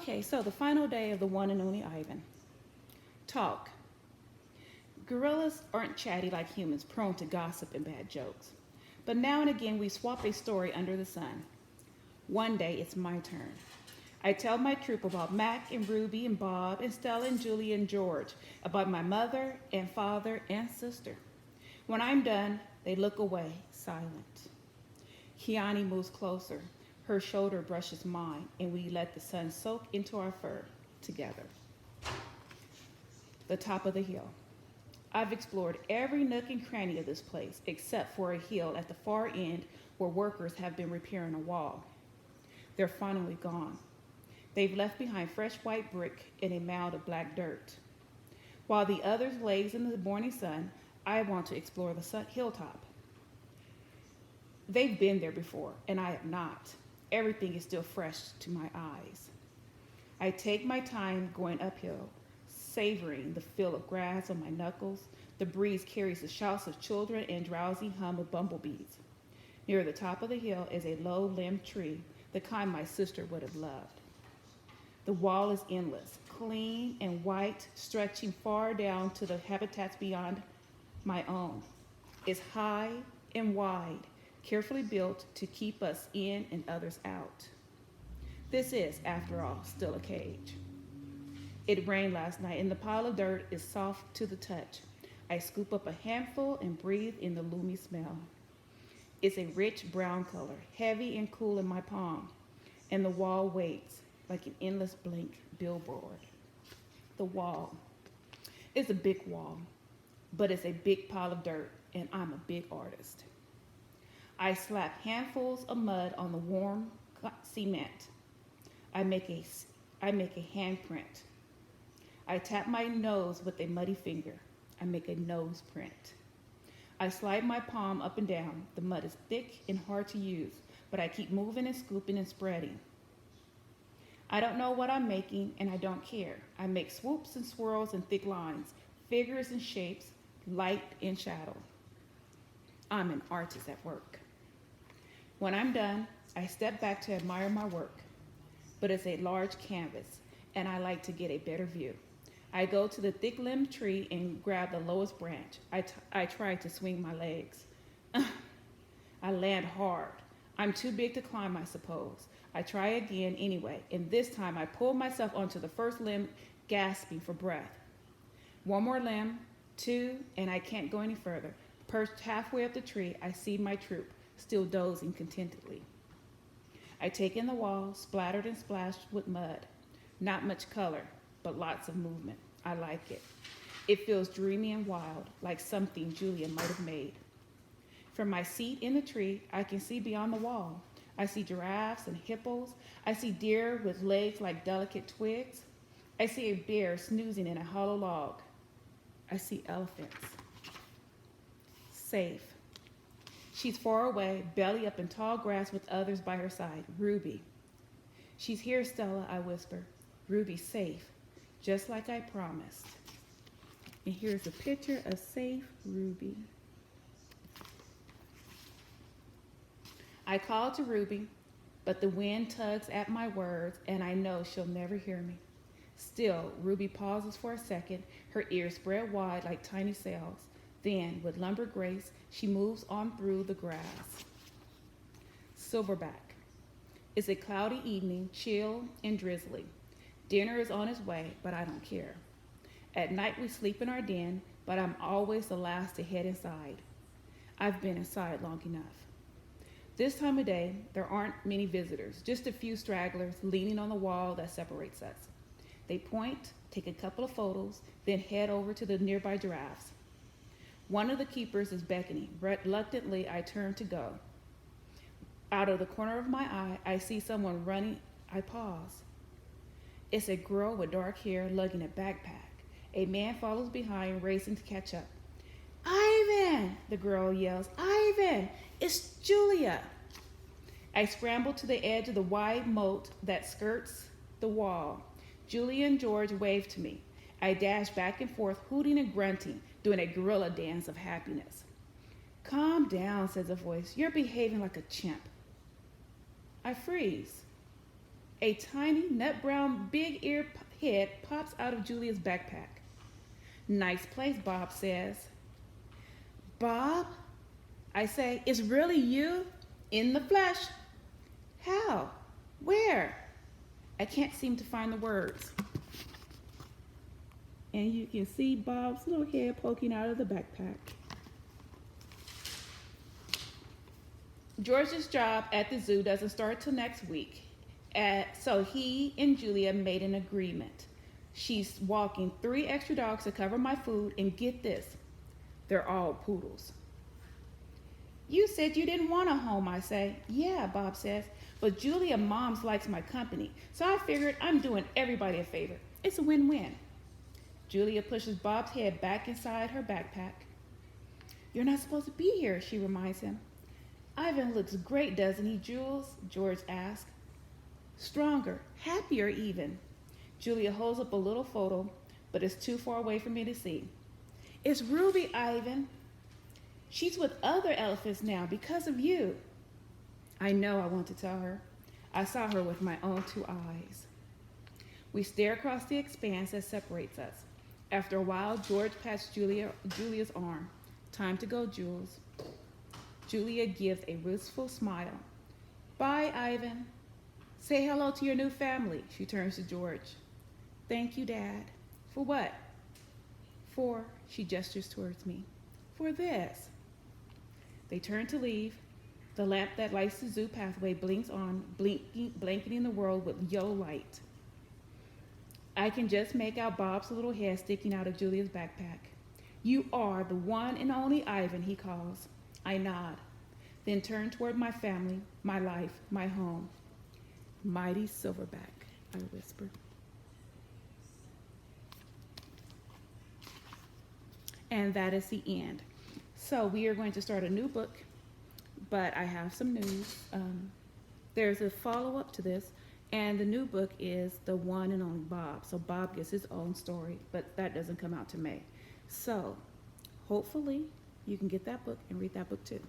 Okay, so the final day of the one and only Ivan. Talk. Gorillas aren't chatty like humans, prone to gossip and bad jokes. But now and again, we swap a story under the sun. One day, it's my turn. I tell my troop about Mac and Ruby and Bob and Stella and Julie and George, about my mother and father and sister. When I'm done, they look away, silent. Kiani moves closer. Her shoulder brushes mine, and we let the sun soak into our fur together. The top of the hill. I've explored every nook and cranny of this place except for a hill at the far end where workers have been repairing a wall. They're finally gone. They've left behind fresh white brick and a mound of black dirt. While the others laze in the morning sun, I want to explore the hilltop. They've been there before, and I have not. Everything is still fresh to my eyes. I take my time going uphill, savoring the feel of grass on my knuckles. The breeze carries the shouts of children and drowsy hum of bumblebees. Near the top of the hill is a low-limbed tree, the kind my sister would have loved. The wall is endless, clean and white, stretching far down to the habitats beyond my own. It's high and wide, carefully built to keep us in and others out. This is, after all, still a cage. It rained last night, and the pile of dirt is soft to the touch. I scoop up a handful and breathe in the loomy smell. It's a rich brown color, heavy and cool in my palm, and the wall waits like an endless blank billboard. The wall is a big wall, but it's a big pile of dirt, and I'm a big artist. I slap handfuls of mud on the warm cement. I make a handprint. I tap my nose with a muddy finger. I make a nose print. I slide my palm up and down. The mud is thick and hard to use, but I keep moving and scooping and spreading. I don't know what I'm making, and I don't care. I make swoops and swirls and thick lines, figures and shapes, light and shadow. I'm an artist at work. When I'm done, I step back to admire my work, but it's a large canvas, and I like to get a better view. I go to the thick-limbed tree and grab the lowest branch. I try to swing my legs. I land hard. I'm too big to climb, I suppose. I try again anyway, and this time I pull myself onto the first limb, gasping for breath. One more limb, two, and I can't go any further. Perched halfway up the tree, I see my troop, still dozing contentedly. I take in the wall, splattered and splashed with mud. Not much color, but lots of movement. I like it. It feels dreamy and wild, like something Julia might have made. From my seat in the tree, I can see beyond the wall. I see giraffes and hippos. I see deer with legs like delicate twigs. I see a bear snoozing in a hollow log. I see elephants. Safe. She's far away, belly up in tall grass with others by her side. Ruby. She's here, Stella, I whisper. Ruby's safe, just like I promised. And here's a picture of safe Ruby. I call to Ruby, but the wind tugs at my words, and I know she'll never hear me. Still, Ruby pauses for a second, her ears spread wide like tiny sails. Then, with lumber grace, she moves on through the grass. Silverback. It's a cloudy evening, chill and drizzly. Dinner is on its way, but I don't care. At night we sleep in our den, but I'm always the last to head inside. I've been inside long enough. This time of day, there aren't many visitors, just a few stragglers leaning on the wall that separates us. They point, take a couple of photos, then head over to the nearby giraffes. One of the keepers is beckoning. Reluctantly, I turn to go. Out of the corner of my eye, I see someone running. I pause. It's a girl with dark hair lugging a backpack. A man follows behind, racing to catch up. Ivan, the girl yells. Ivan, it's Julia. I scramble to the edge of the wide moat that skirts the wall. Julia and George wave to me. I dash back and forth, hooting and grunting, doing a gorilla dance of happiness. Calm down, says a voice. You're behaving like a chimp. I freeze. A tiny, nut brown, big ear head pops out of Julia's backpack. Nice place, Bob says. Bob, I say, it's really you? In the flesh. How? Where? I can't seem to find the words. And you can see Bob's little head poking out of the backpack. George's job at the zoo doesn't start till next week. So he and Julia made an agreement. She's walking 3 extra dogs to cover my food, and get this, they're all poodles. You said you didn't want a home, I say. Yeah, Bob says, but Julia Moms likes my company, so I figured I'm doing everybody a favor. It's a win-win. Julia pushes Bob's head back inside her backpack. You're not supposed to be here, she reminds him. Ivan looks great, doesn't he, Jules? George asks. Stronger, happier even. Julia holds up a little photo, but it's too far away for me to see. It's Ruby, Ivan. She's with other elephants now because of you. I know, I want to tell her. I saw her with my own 2 eyes. We stare across the expanse that separates us. After a while, George pats Julia's arm. Time to go, Jules. Julia gives a wistful smile. Bye, Ivan. Say hello to your new family, she turns to George. Thank you, Dad. For what? For, she gestures towards me. For this. They turn to leave. The lamp that lights the zoo pathway blinks on, blanketing the world with yellow light. I can just make out Bob's little head sticking out of Julia's backpack. You are the one and only Ivan, he calls. I nod, then turn toward my family, my life, my home. Mighty Silverback, I whisper. And that is the end. So we are going to start a new book, but I have some news. There's a follow-up to this, and the new book is The One and Only Bob. So Bob gets his own story, but that doesn't come out till May. So hopefully you can get that book and read that book too.